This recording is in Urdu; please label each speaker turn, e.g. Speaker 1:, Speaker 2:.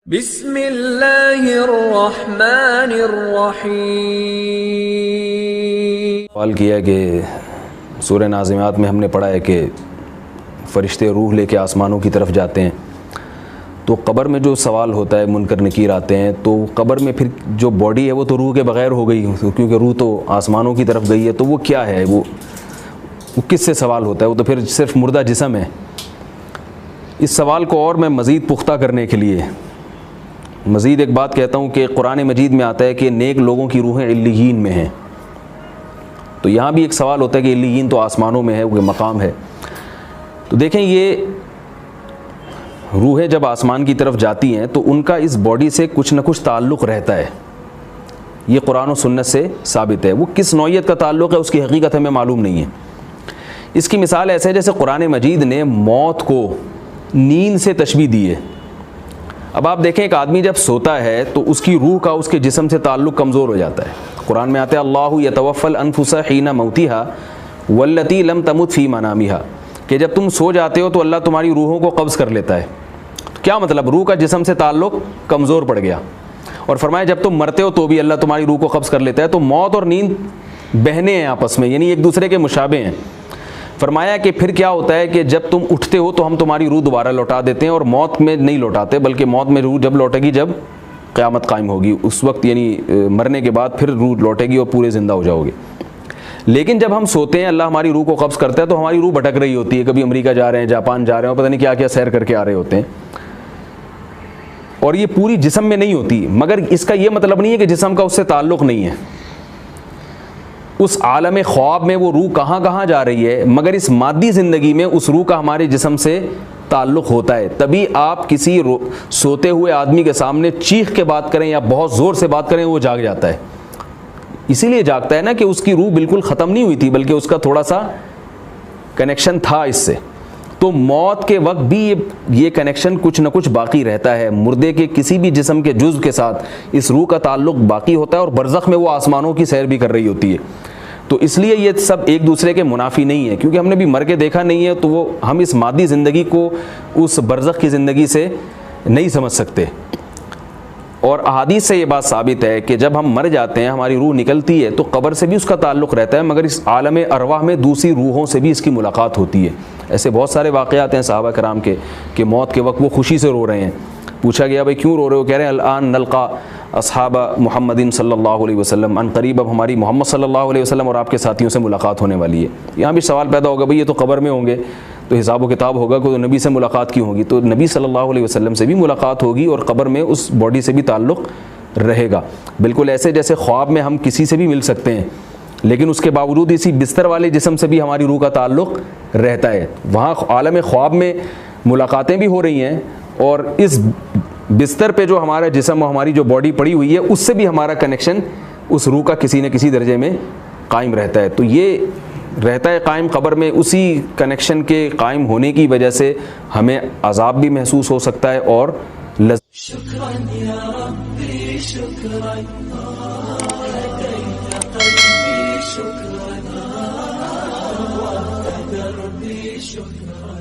Speaker 1: بسم اللہ الرحمن الرحیم۔
Speaker 2: سوال کیا کہ سورہ نازعات میں ہم نے پڑھا ہے کہ فرشتے روح لے کے آسمانوں کی طرف جاتے ہیں، تو قبر میں جو سوال ہوتا ہے منکر نکیر آتے ہیں، تو قبر میں پھر جو باڈی ہے وہ تو روح کے بغیر ہو گئی، کیونکہ روح تو آسمانوں کی طرف گئی ہے، تو وہ کیا ہے، وہ کس سے سوال ہوتا ہے؟ وہ تو پھر صرف مردہ جسم ہے۔ اس سوال کو اور میں مزید پختہ کرنے کے لیے مزید ایک بات کہتا ہوں کہ قرآن مجید میں آتا ہے کہ نیک لوگوں کی روحیں علیین میں ہیں، تو یہاں بھی ایک سوال ہوتا ہے کہ علیین تو آسمانوں میں ہے، وہ مقام ہے۔ تو دیکھیں، یہ روحیں جب آسمان کی طرف جاتی ہیں تو ان کا اس باڈی سے کچھ نہ کچھ تعلق رہتا ہے، یہ قرآن و سنت سے ثابت ہے۔ وہ کس نوعیت کا تعلق ہے اس کی حقیقت ہمیں معلوم نہیں ہے۔ اس کی مثال ایسے ہے جیسے قرآن مجید نے موت کو نیند سے تشبیہ دی ہے۔ اب آپ دیکھیں، ایک آدمی جب سوتا ہے تو اس کی روح کا اس کے جسم سے تعلق کمزور ہو جاتا ہے۔ قرآن میں آتا ہے اللہ یتوفی الانفس حین موتها والتی لم تمت فی منامها، کہ جب تم سو جاتے ہو تو اللہ تمہاری روحوں کو قبض کر لیتا ہے۔ کیا مطلب؟ روح کا جسم سے تعلق کمزور پڑ گیا، اور فرمایا جب تم مرتے ہو تو بھی اللہ تمہاری روح کو قبض کر لیتا ہے۔ تو موت اور نیند بہنے ہیں آپس میں، یعنی ایک دوسرے کے مشابہ ہیں۔ فرمایا کہ پھر کیا ہوتا ہے کہ جب تم اٹھتے ہو تو ہم تمہاری روح دوبارہ لوٹا دیتے ہیں، اور موت میں نہیں لوٹاتے، بلکہ موت میں روح جب لوٹے گی جب قیامت قائم ہوگی، اس وقت یعنی مرنے کے بعد پھر روح لوٹے گی اور پورے زندہ ہو جاؤ گے۔ لیکن جب ہم سوتے ہیں اللہ ہماری روح کو قبض کرتا ہے تو ہماری روح بھٹک رہی ہوتی ہے، کبھی امریکہ جا رہے ہیں، جاپان جا رہے ہیں، پتہ نہیں کیا کیا سیر کر کے آ رہے ہوتے ہیں، اور یہ پوری جسم میں نہیں ہوتی۔ مگر اس کا یہ مطلب نہیں ہے کہ جسم کا اس سے تعلق نہیں ہے۔ اس عالم خواب میں وہ روح کہاں کہاں جا رہی ہے، مگر اس مادی زندگی میں اس روح کا ہمارے جسم سے تعلق ہوتا ہے۔ تبھی آپ کسی سوتے ہوئے آدمی کے سامنے چیخ کے بات کریں یا بہت زور سے بات کریں، وہ جاگ جاتا ہے۔ اسی لیے جاگتا ہے نا کہ اس کی روح بالکل ختم نہیں ہوئی تھی، بلکہ اس کا تھوڑا سا کنیکشن تھا اس سے۔ تو موت کے وقت بھی یہ کنیکشن کچھ نہ کچھ باقی رہتا ہے، مردے کے کسی بھی جسم کے جزو کے ساتھ اس روح کا تعلق باقی ہوتا ہے، اور برزخ میں وہ آسمانوں کی سیر بھی کر رہی ہوتی ہے۔ تو اس لیے یہ سب ایک دوسرے کے منافی نہیں ہے، کیونکہ ہم نے بھی مر کے دیکھا نہیں ہے، تو وہ ہم اس مادی زندگی کو اس برزخ کی زندگی سے نہیں سمجھ سکتے۔ اور احادیث سے یہ بات ثابت ہے کہ جب ہم مر جاتے ہیں، ہماری روح نکلتی ہے تو قبر سے بھی اس کا تعلق رہتا ہے، مگر اس عالم ارواح میں دوسری روحوں سے بھی اس کی ملاقات ہوتی ہے۔ ایسے بہت سارے واقعات ہیں صحابہ کرام کے کہ موت کے وقت وہ خوشی سے رو رہے ہیں۔ پوچھا گیا بھائی کیوں رو رہے ہو؟ کہہ رہے ہیں الان نلقا اصحاب محمد صلی اللہ علیہ وسلم، ان قریب اب ہماری محمد صلی اللہ علیہ وسلم اور آپ کے ساتھیوں سے ملاقات ہونے والی ہے۔ یہاں بھی سوال پیدا ہوگا بھائی یہ تو قبر میں ہوں گے تو حساب و کتاب ہوگا کہ نبی سے ملاقات کیوں ہوگی؟ تو نبی صلی اللہ علیہ وسلم سے بھی ملاقات ہوگی، اور قبر میں اس باڈی سے بھی تعلق رہے گا، بالکل ایسے جیسے خواب میں ہم کسی سے بھی مل سکتے ہیں، لیکن اس کے باوجود اسی بستر والے جسم سے بھی ہماری روح کا تعلق رہتا ہے۔ وہاں عالم خواب میں ملاقاتیں بھی ہو رہی ہیں، اور اس بستر پہ جو ہمارا جسم اور ہماری جو باڈی پڑی ہوئی ہے اس سے بھی ہمارا کنیکشن اس روح کا کسی نہ کسی درجے میں قائم رہتا ہے۔ تو یہ رہتا ہے قائم قبر میں، اسی کنیکشن کے قائم ہونے کی وجہ سے ہمیں عذاب بھی محسوس ہو سکتا ہے اور
Speaker 1: شکراً یا ربی شکراً، ہدیت قلبی شکراً، وقت دربی شکراً۔